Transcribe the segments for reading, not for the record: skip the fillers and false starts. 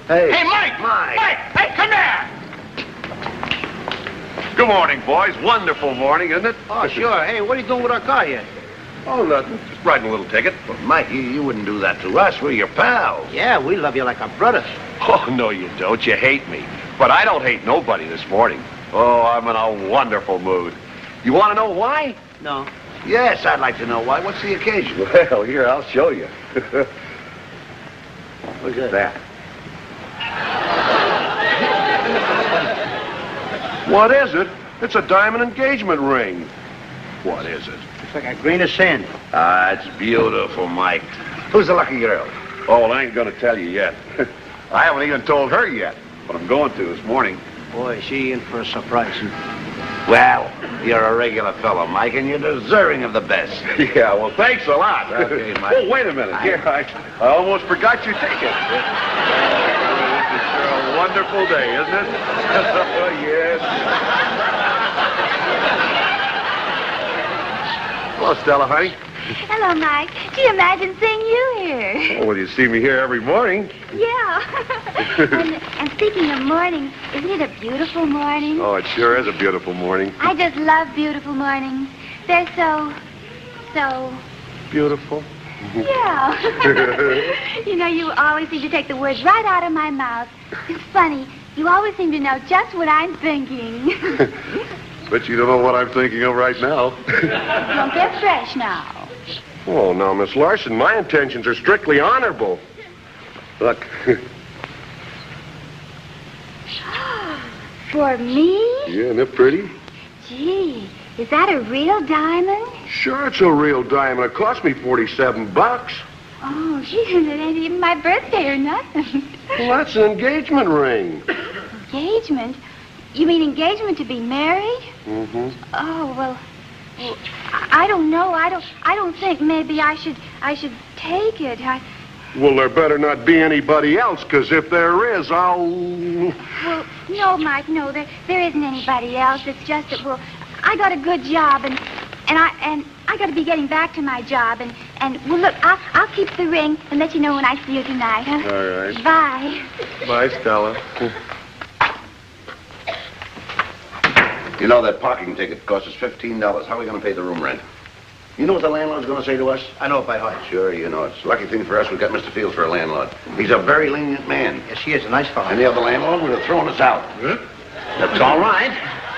Hey. Hey, Mike! Mike! Hey, come here! Good morning, boys. Wonderful morning, isn't it? Oh, sure. Hey, what are you doing with our car here? Oh, nothing. Just writing a little ticket. Well, Mike, you wouldn't do that to us. We're your pals. Yeah, we love you like our brothers. Oh, no, you don't. You hate me. But I don't hate nobody this morning. Oh, I'm in a wonderful mood. You want to know why? No. Yes, I'd like to know why. What's the occasion? Well, here, I'll show you. What's that? What is it? It's a diamond engagement ring. What is it? It's like a grain of sand. Ah, it's beautiful, Mike. Who's the lucky girl? Oh, well, I ain't going to tell you yet. I haven't even told her yet, but I'm going to this morning. Boy, is she in for a surprise. Well, you're a regular fellow, Mike, and you're deserving of the best. Yeah, well, thanks a lot. Okay, Mike. Oh, wait a minute. Here, I almost forgot your ticket. This is sure a wonderful day, isn't it? Yes. Hello, Stella, honey. Hello, Mike. Do you imagine seeing you here? Oh, well, you see me here every morning. Yeah. and speaking of mornings, isn't it a beautiful morning? Oh, it sure is a beautiful morning. I just love beautiful mornings. They're so... Beautiful. Yeah. You know, you always seem to take the words right out of my mouth. It's funny. You always seem to know just what I'm thinking. But you don't know what I'm thinking of right now. Don't get fresh now. Oh, now, Miss Larson, my intentions are strictly honorable. Look. For me? Yeah, isn't it pretty? Gee, is that a real diamond? Sure, it's a real diamond. It cost me $47. Oh, gee, it ain't even my birthday or nothing. Well, that's an engagement ring. Engagement? You mean engagement to be married? Mm-hmm. Oh, well, I don't know. I don't think maybe I should take it. Well, there better not be anybody else, because if there is, I'll... Well, no, Mike, no, there isn't anybody else. It's just that, well, I got a good job, and I got to be getting back to my job, and well, look, I'll keep the ring and let you know when I see you tonight, huh? All right. Bye. Bye, Stella. You know, that parking ticket cost us $15. How are we going to pay the room rent? You know what the landlord's going to say to us? I know it by heart. Sure, you know. It's a lucky thing for us we got Mr. Fields for a landlord. He's a very lenient man. Yes, he is. A nice fellow. Any other landlord would have thrown us out. That's all right.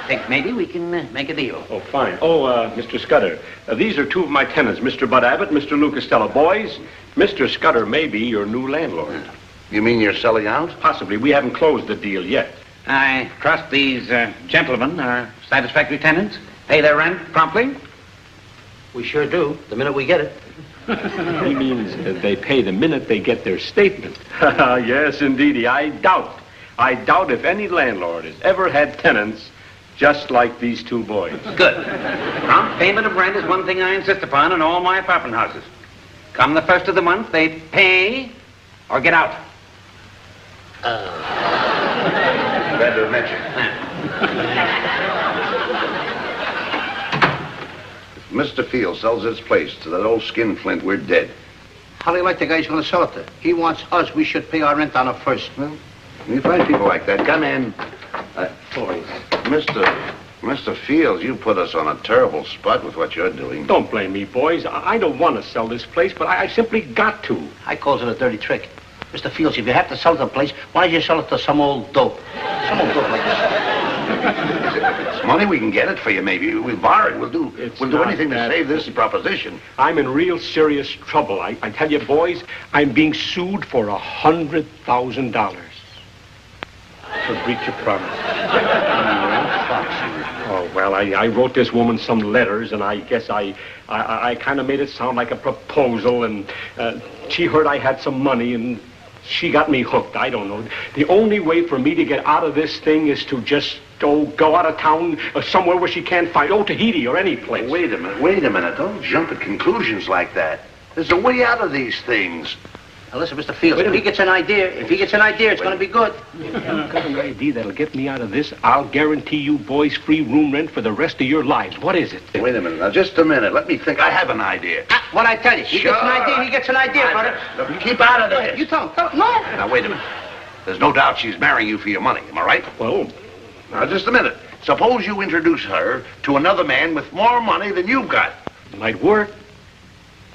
Think maybe we can make a deal. Oh, fine. Oh, Mr. Scudder, these are two of my tenants, Mr. Bud Abbott, Mr. Lou Costello. Boys, Mr. Scudder may be your new landlord. You mean you're selling out? Possibly. We haven't closed the deal yet. I trust these gentlemen are satisfactory tenants. Pay their rent promptly? We sure do, the minute we get it. He means they pay the minute they get their statement. Yes, indeedy. I doubt if any landlord has ever had tenants just like these two boys. Good. Prompt payment of rent is one thing I insist upon in all my apartment houses. Come the first of the month, they pay or get out. Glad to have met you. If Mr. Field sells his place to that old skinflint, we're dead. How do you like the guy he's going to sell it to? He wants us. We should pay our rent on it first. Well, when you find people like that, come in. Boys. Mr. Fields, you put us on a terrible spot with what you're doing. Don't blame me, boys. I don't want to sell this place, but I simply got to. I calls it a dirty trick. Mr. Fields, if you have to sell the place, why don't you sell it to some old dope? Some old dope like this. If it's money, we can get it for you, maybe. We'll borrow it. We'll do anything to save this proposition. I'm in real serious trouble. I tell you, boys, I'm being sued for $100,000 for breach of promise. Oh, well, I wrote this woman some letters, and I guess I kind of made it sound like a proposal, and she heard I had some money, and she got me hooked. I don't know. The only way for me to get out of this thing is to just, go out of town somewhere where she can't find, Tahiti or any place. Wait a minute. Don't jump at conclusions like that. There's a way out of these things. Now, listen, Mr. Fields, if he gets an idea, it's going to be good. If you've got an idea that'll get me out of this, I'll guarantee you boys free room rent for the rest of your lives. What is it? Wait a minute. Now, just a minute. Let me think. I have an idea. What I tell you? He gets an idea, brother. Look, keep out of this. You tell him. No. Now, wait a minute. There's no doubt she's marrying you for your money, am I right? Well, Now, just a minute. Suppose you introduce her to another man with more money than you've got. might work.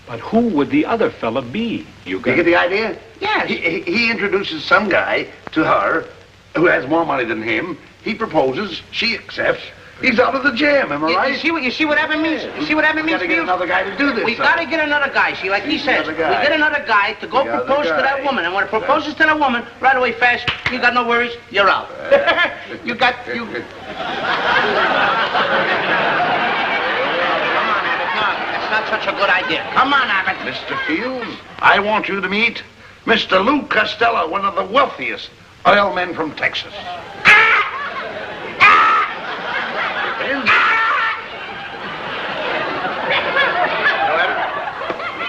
But who would the other fella be? You get the idea? Yes. He introduces some guy to her who has more money than him. He proposes. She accepts. He's out of the jam, am I right? You see what Abbott means? You see what Abbott means? We've got to get another guy to do this. We've got to get another guy. See, like he says, we Another guy. get another guy to go propose to that woman. And when it proposes to that woman, right away, fast, you got no worries, you're out. you. Come on, Abbott, no, that's not such a good idea. Come on, Abbott. Mr. Fields, I want you to meet Mr. Lou Costello, one of the wealthiest oil men from Texas.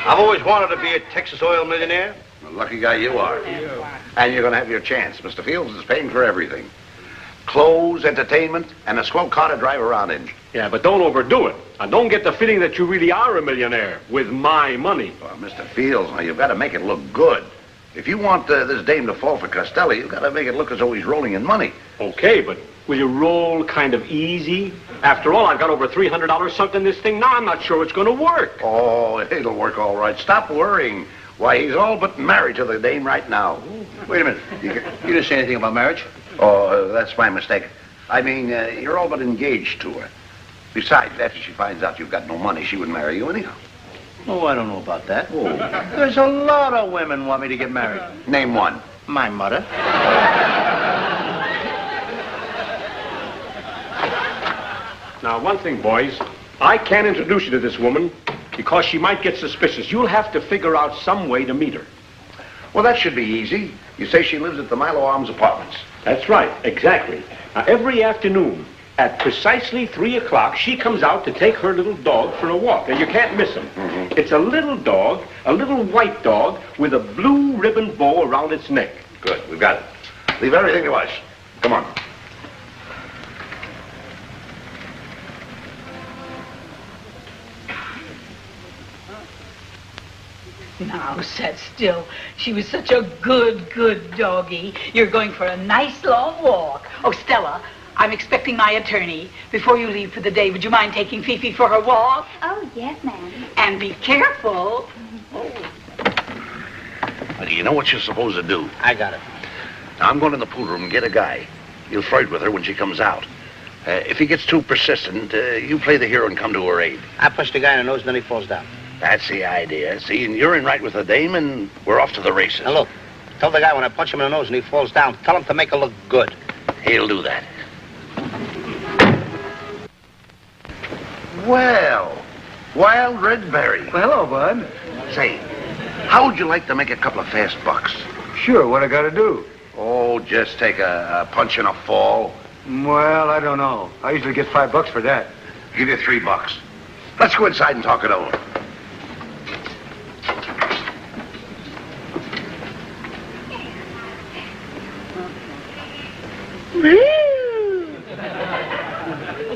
I've always wanted to be a Texas oil millionaire. The lucky guy you are. And you're going to have your chance. Mr. Fields is paying for everything. Clothes, entertainment, and a swell car to drive around in. Yeah, but don't overdo it. And don't get the feeling that you really are a millionaire with my money. Well, Mr. Fields, now you've got to make it look good. If you want this dame to fall for Costello, you've got to make it look as though he's rolling in money. Okay, but will you roll kind of easy? After all, I've got over $300 sunk in this thing now. I'm not sure it's going to work. Oh, it'll work all right. Stop worrying. Why, he's all but married to the dame right now. Wait a minute. You didn't say anything about marriage? Oh, that's my mistake. I mean, you're all but engaged to her. Besides, after she finds out you've got no money, she would marry you anyhow. Oh, I don't know about that. Oh. There's a lot of women want me to get married. Name one. My mother. Now, one thing, boys. I can't introduce you to this woman because she might get suspicious. You'll have to figure out some way to meet her. Well, that should be easy. You say she lives at the Milo Arms Apartments. That's right, exactly. Now, every afternoon at precisely 3 o'clock, she comes out to take her little dog for a walk. Now, you can't miss him. Mm-hmm. It's a little dog, a little white dog with a blue ribbon bow around its neck. Good, we've got it. Leave everything to us. Come on. Now, sit still. She was such a good doggie. You're going for a nice long walk. Oh, Stella, I'm expecting my attorney. Before you leave for the day, would you mind taking Fifi for her walk? Oh, yes, ma'am. And be careful. Well, you know what you're supposed to do? I got it. Now, I'm going to the pool room and get a guy. You'll flirt with her when she comes out. If he gets too persistent, you play the hero and come to her aid. I punch the guy in the nose and then he falls down. That's the idea. See, and you're in right with the dame, and we're off to the races. Now, look. Tell the guy when I punch him in the nose and he falls down, tell him to make it look good. He'll do that. Well, Wild Red Berry. Well, hello, Bud. Say, how would you like to make a couple of fast bucks? Sure, what I gotta do? Oh, just take a punch and a fall. Well, I don't know. I usually get $5 for that. Give you $3. Let's go inside and talk it over.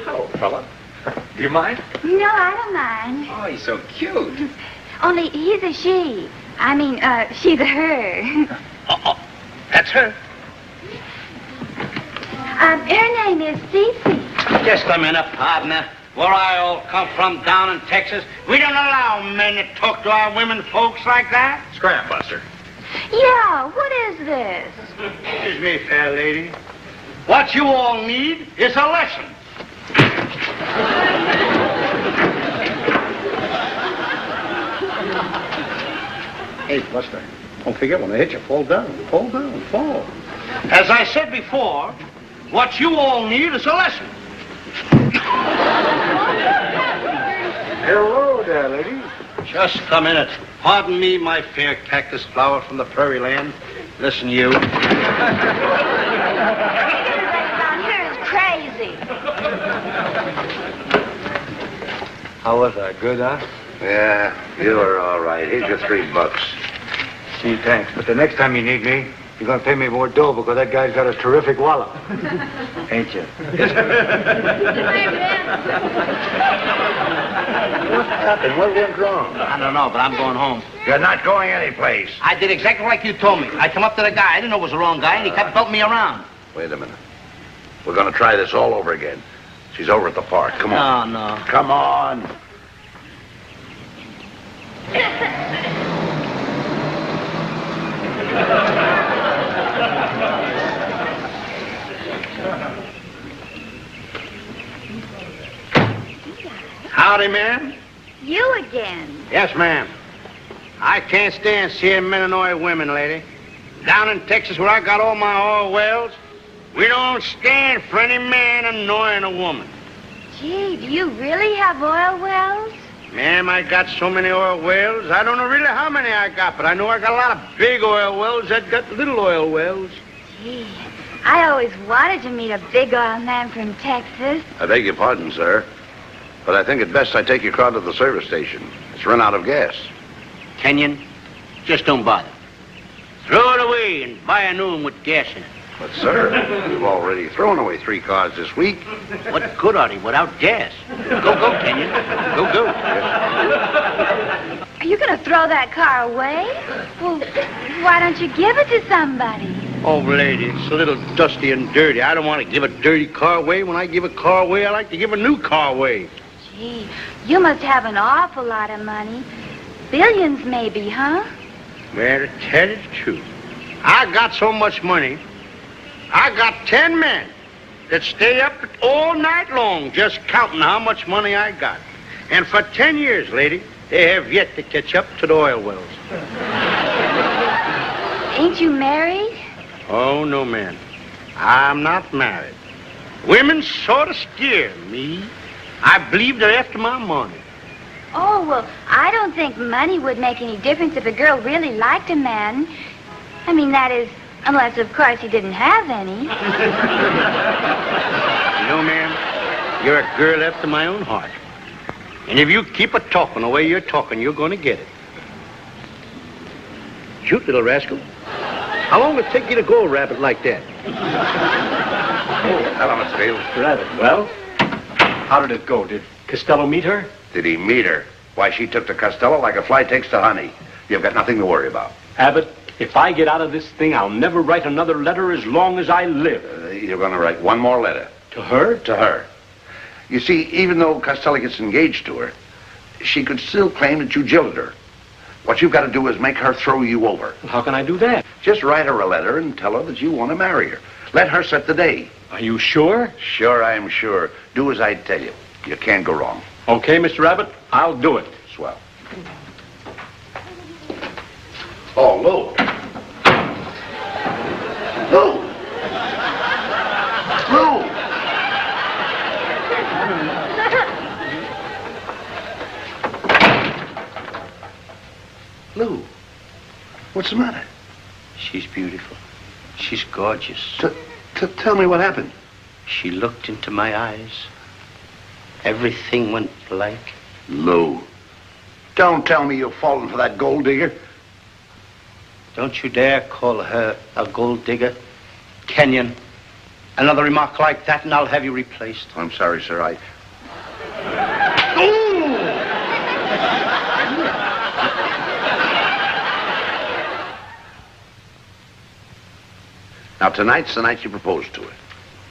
Hello, fella. Do you mind? No, I don't mind. Oh, he's so cute. Only he's a she. I mean, she's a her. That's her. Her name is Cece. Just a minute, partner. Where I all come from down in Texas, we don't allow men to talk to our women folks like that. Scrap buster. Yeah, what is this? Excuse me, fair lady. What you all need is a lesson. Hey, Buster, don't forget when I hit you, fall down, fall. As I said before, what you all need is a lesson. Hello there, lady. Just a minute. Pardon me, my fair cactus flower from the prairie land. Listen, you. Everybody around here is crazy. How was I? Good, huh? Yeah, you were all right. Here's your $3. Gee, thanks. But the next time you need me, You're going to pay me more dough because that guy's got a terrific wallet. Ain't you? What happened? What went wrong? I don't know, but I'm going home. You're not going anyplace. I did exactly like you told me. I come up to the guy. I didn't know it was the wrong guy, and he kept belting me around. Wait a minute. We're going to try this all over again. She's over at the park. Come on. No. Come on. Howdy, ma'am. You again. Yes, ma'am. I can't stand seeing men annoy women, lady. Down in Texas, where I got all my oil wells, we don't stand for any man annoying a woman. Gee, do you really have oil wells? Ma'am, I got so many oil wells. I don't know really how many I got, but I know I got a lot of big oil wells that got little oil wells. Gee, I always wanted to meet a big oil man from Texas. I beg your pardon, sir. But I think it best I take your car to the service station. It's run out of gas. Kenyon, just don't bother. Throw it away and buy a new one with gas in it. But, sir, we've already thrown away 3 cars this week. What good are they without gas? Go, Kenyon. Go. Are you going to throw that car away? Well, why don't you give it to somebody? Oh, lady, it's a little dusty and dirty. I don't want to give a dirty car away. When I give a car away, I like to give a new car away. Gee, you must have an awful lot of money. Billions, maybe, huh? Well, to tell you the truth, I got so much money, I got 10 men that stay up all night long just counting how much money I got. And for 10 years, lady, they have yet to catch up to the oil wells. Ain't you married? Oh, no, man. I'm not married. Women sort of scare me. I believe they're after my money. Oh, well, I don't think money would make any difference if a girl really liked a man. I mean, that is, unless, of course, he didn't have any. You know, ma'am, you're a girl after my own heart. And if you keep it talking the way you're talking, you're going to get it. Shoot, little rascal. How long will it take you to go a rabbit like that? Hello, Mr. Fields. Rabbit. Well, how did it go? Did Costello meet her? Did he meet her? Why, she took to Costello like a fly takes to honey. You've got nothing to worry about. Abbott, if I get out of this thing, I'll never write another letter as long as I live. You're going to write one more letter. To her? To her. You see, even though Costello gets engaged to her, she could still claim that you jilted her. What you've got to do is make her throw you over. Well, how can I do that? Just write her a letter and tell her that you want to marry her. Let her set the day. Are you sure? Sure, I am sure. Do as I tell you. You can't go wrong. Okay, Mr. Abbott, I'll do it. Swell. Oh, Lou. Lou. Lou. Lou, what's the matter? She's beautiful. She's gorgeous. Tell me what happened. She looked into my eyes. Everything went blank. Lou, don't tell me you've fallen for that gold digger. Don't you dare call her a gold digger. Kenyon, another remark like that and I'll have you replaced. I'm sorry, sir. Now, tonight's the night you propose to her.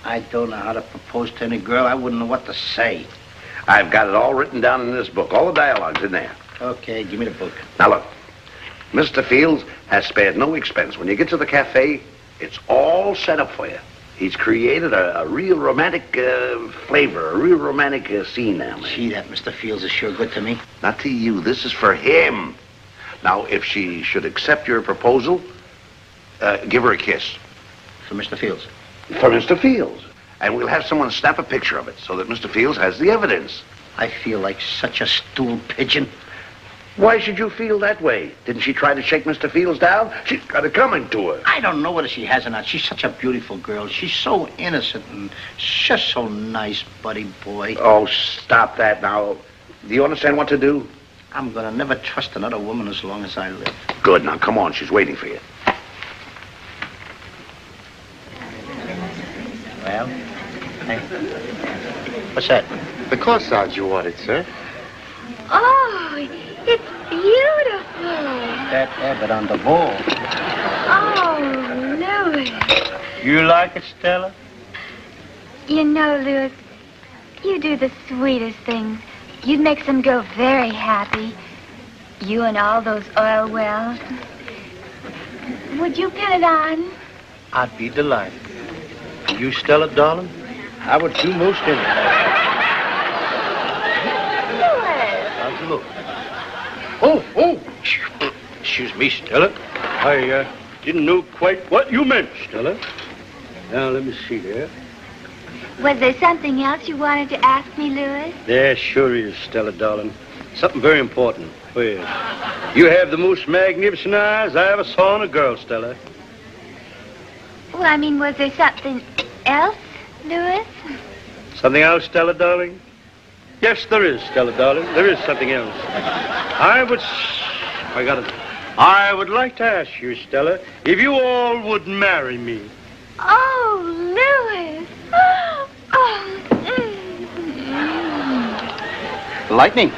I don't know how to propose to any girl. I wouldn't know what to say. I've got it all written down in this book. All the dialogue's in there. Okay, give me the book. Now, look. Mr. Fields has spared no expense. When you get to the cafe, it's all set up for you. He's created a real romantic flavor, a real romantic scene now, man. Gee, that Mr. Fields is sure good to me. Not to you. This is for him. Now, if she should accept your proposal, give her a kiss. For Mr. Fields? For Mr. Fields. And we'll have someone snap a picture of it so that Mr. Fields has the evidence. I feel like such a stool pigeon. Why should you feel that way? Didn't she try to shake Mr. Fields down? She's got it coming to her. I don't know whether she has or not. She's such a beautiful girl. She's so innocent and just so nice, buddy boy. Oh, stop that now. Do you understand what to do? I'm gonna never trust another woman as long as I live. Good. Now, come on. She's waiting for you. pal. Hey. What's that? The corsage you wanted, sir. Oh, it's beautiful. That Abbott on the ball. Oh, Louis. You like it, Stella? You know, Louis, you do the sweetest things. You'd make some girl very happy. You and all those oil wells. Would you pin it on? I'd be delighted. You, Stella, darling? I would do most anything. How's it look? Oh! Excuse me, Stella. I didn't know quite what you meant, Stella. Now, let me see there. Was there something else you wanted to ask me, Louis? There sure is, Stella, darling. Something very important. Oh, yes. You have the most magnificent eyes I ever saw in a girl, Stella. Well, I mean, was there something else, Louis? Something else, Stella, darling? Yes, there is, Stella, darling. There is something else. I would like to ask you, Stella, if you all would marry me. Oh, Louis. Oh. Lightning.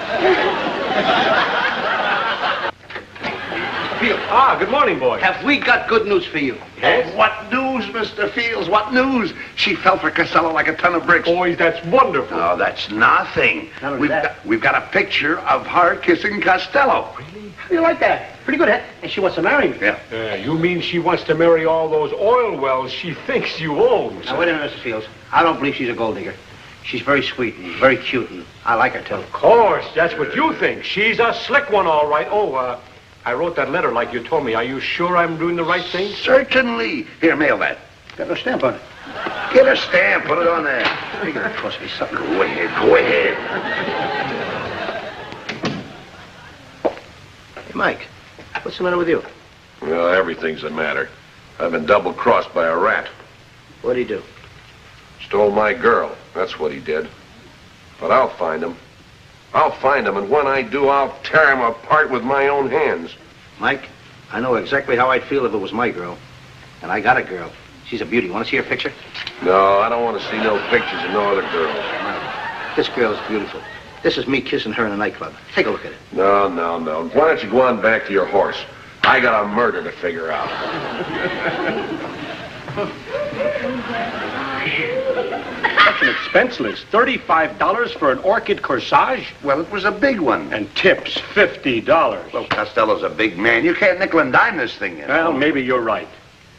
Good morning, boy. Have we got good news for you? Yes? Oh, what news, Mr. Fields? What news? She fell for Costello like a ton of bricks. Boys, that's wonderful. No, that's nothing. Not only that. We've got a picture of her kissing Costello. How do you like that? Pretty good, huh? And she wants to marry me. Yeah. You mean she wants to marry all those oil wells she thinks you own? Now, wait a minute, Mr. Fields. I don't believe she's a gold digger. She's very sweet and very cute, and I like her, too. Of course, that's what you think. She's a slick one, all right. I wrote that letter like you told me. Are you sure I'm doing the right thing? Certainly. Here, mail that. Got no stamp on it. Get a stamp. Put it on there. You're going to cost me something. Go ahead. Hey, Mike, what's the matter with you? Well, everything's the matter. I've been double-crossed by a rat. What'd he do? Stole my girl. That's what he did. But I'll find him. And when I do, I'll tear him apart with my own hands. Mike, I know exactly how I'd feel if it was my girl. And I got a girl. She's a beauty. Want to see her picture? No, I don't want to see no pictures of no other girls. No. This girl's beautiful. This is me kissing her in a nightclub. Take a look at it. No. Why don't you go on back to your horse? I got a murder to figure out. Such an expense list. $35 for an orchid corsage? Well, it was a big one. And tips, $50. Well, Costello's a big man. You can't nickel and dime this thing, you know. Well, maybe you're right.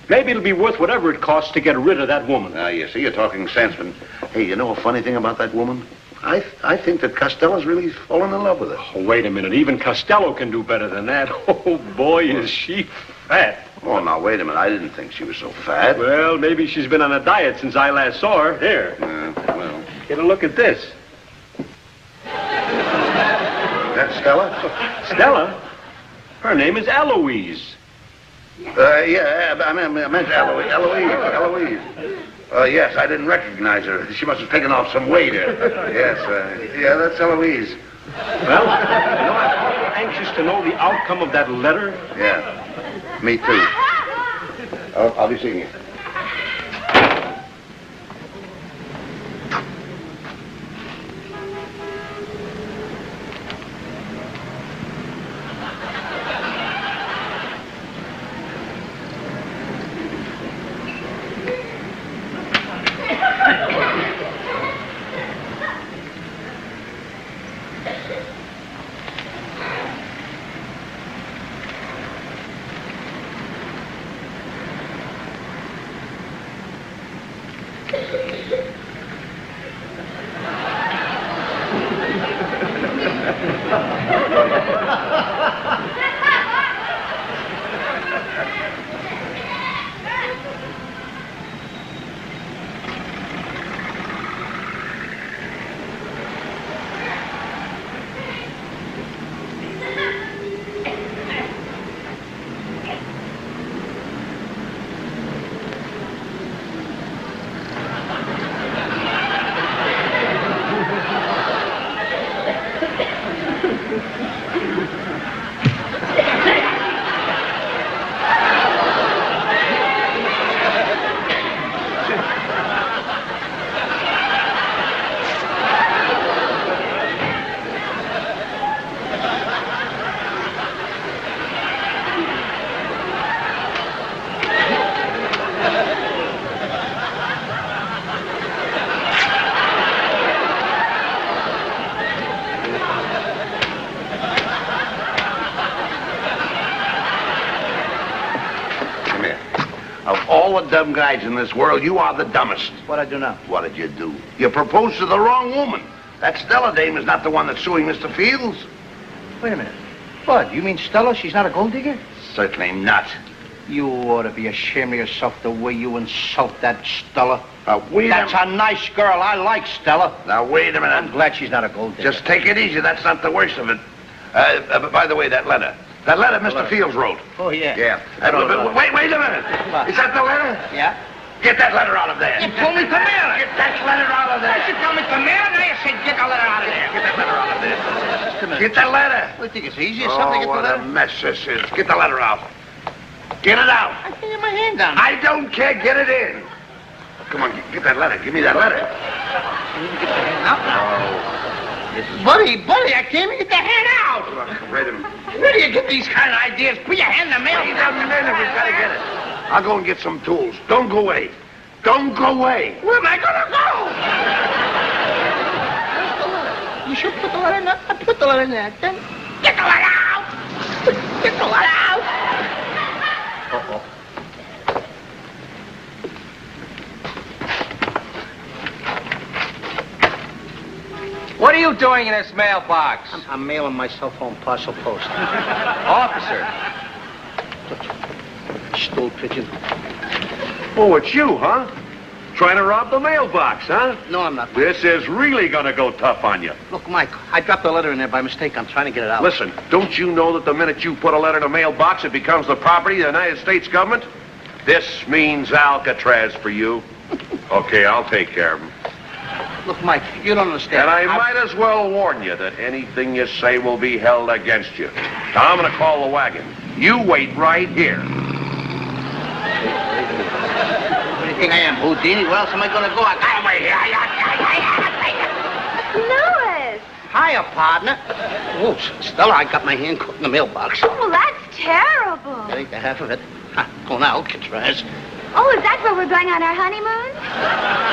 Maybe it'll be worth whatever it costs to get rid of that woman. Now, you see, you're talking sense, but, hey, you know a funny thing about that woman? I think that Costello's really fallen in love with her. Oh, wait a minute. Even Costello can do better than that. Oh, boy, is she fat. Oh, now, wait a minute. I didn't think she was so fat. Well, maybe she's been on a diet since I last saw her. Here. Well. Get a look at this. That's Stella? Stella? Her name is Eloise. Yeah, I meant Eloise. Yes, I didn't recognize her. She must have taken off some weight. Yes, yeah, that's Eloise. Well, you know, I'm awful anxious to know the outcome of that letter. Yeah, me too. I'll be seeing you. All the dumb guys in this world, you are the dumbest. What'd I do now? What did you do? You proposed to the wrong woman. That Stella dame is not the one that's suing Mr. Fields. Wait a minute. What, you mean Stella? She's not a gold digger? Certainly not. You ought to be ashamed of yourself the way you insult that Stella. Wait That's a nice girl. I like Stella. Now, wait a minute. I'm glad she's not a gold digger. Just take it easy. That's not the worst of it. But by the way, that letter. That letter Mr. Fields wrote. Oh, yeah. Yeah. Wait a minute. Is that the letter? Yeah? Get that letter out of there. You told me to mail it. Get that letter out of there. You told me to mail it, now you said get the letter out of there. Get that letter out of there. Just a minute. Get that letter. I think it's easy. It's something to get the what letter. a mess this is. Get the letter out. Get it out. I can't get my hand down. I don't care. Get it in. Come on, get that letter. Give me that letter. You can get the hand out now. Buddy, I can't even get the hand out. Wait a minute. Where do you get these kind of ideas? Put your hand in the mail. Wait a minute. We've got to get it. I'll go and get some tools. Don't go away. Don't go away. Where am I going to go? You should put the letter in there. I put the letter in there. Then get the letter out. Get the letter out. Uh-oh. What are you doing in this mailbox? I'm mailing my cell phone parcel post. Officer. Stool pigeon. Oh, it's you, huh? Trying to rob the mailbox, huh? No, I'm not. This is really gonna go tough on you. Look, Mike, I dropped the letter in there by mistake. I'm trying to get it out. Listen, don't you know that the minute you put a letter in a mailbox, it becomes the property of the United States government? This means Alcatraz for you. Okay, I'll take care of him. Look, Mike, you don't understand. And I might as well warn you that anything you say will be held against you. Now, I'm gonna call the wagon. You wait right here. What do you think I am, Houdini? Where else am I going to go? I got away here. Louis! Hiya, partner. Oh, Stella, I got my hand caught in the mailbox. Oh, that's terrible. That ain't the half of it. Go now, Alcatraz. Oh, is that where we're going on our honeymoon?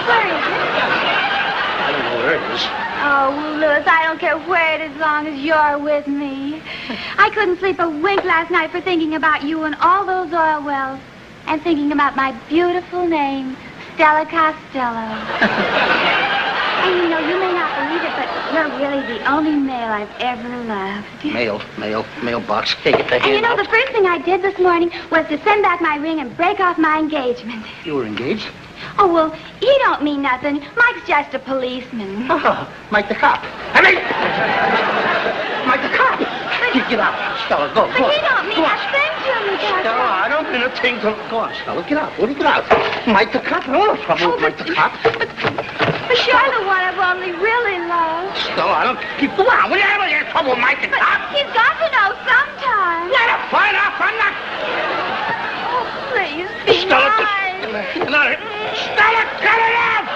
Where is it? I don't know where it is. Oh, well, Louis, I don't care where it is as long as you're with me. I couldn't sleep a wink last night for thinking about you and all those oil wells. And thinking about my beautiful name, Stella Costello. And you know, you may not believe it, but you're really the only male I've ever loved. Mailbox. Take it to hand. And you know, the first thing I did this morning was to send back my ring and break off my engagement. You were engaged? Oh, well, he don't mean nothing. Mike's just a policeman. Oh, Mike the cop. I mean, Mike the cop. You get out, Stella. Go. But he don't mean a thing to me, Costello. Stella, I don't mean a thing to... Go on, Stella. Get out. Get out. Mike the cop. I don't have trouble with Mike the cop. But you're the one I've only really loved. Stella, I don't... Keep go on. Will you ever get in trouble with Mike the But cop? he's got to know sometime. Let him find out. I'm not... Oh, please, be Stella, nice. Stella, cut it out!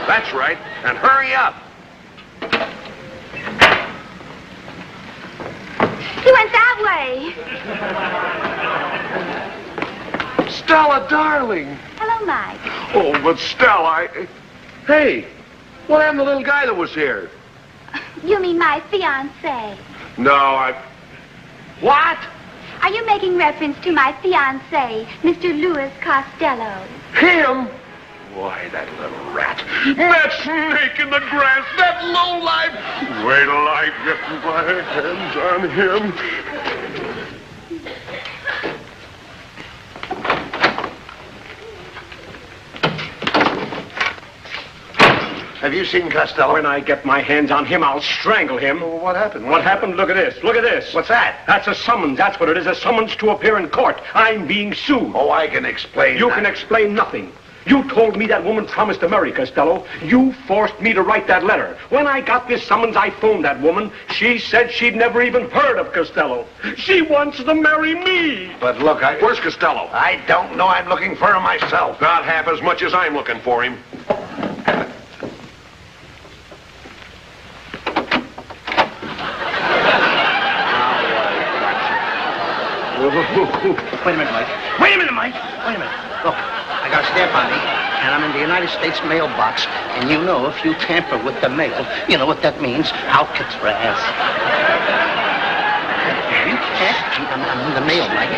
That's right. And hurry up. He went that way. Stella, darling. Hello, Mike. Oh, but Stella, Hey, what happened to the little guy that was here? You mean my fiancé? No, What? Are you making reference to my fiancé, Mr. Louis Costello? Him? Why, that little rat. That snake in the grass, that lowlife. Wait till I get my hands on him. Have you seen Costello? When I get my hands on him, I'll strangle him. Well, what happened? What happened? Look at this. Look at this. What's that? That's a summons. That's what it is. A summons to appear in court. I'm being sued. Oh, I can explain You that. can explain nothing. You told me that woman promised to marry Costello. You forced me to write that letter. When I got this summons, I phoned that woman. She said she'd never even heard of Costello. She wants to marry me. But look, Where's Costello? I don't know. I'm looking for him myself. Not half as much as I'm looking for him. Wait a minute, Mike. Wait a minute. Look, I got a stamp on me, and I'm in the United States mailbox. And you know, if you tamper with the mail, you know what that means? Alcatraz. I'm in the mail, Mike.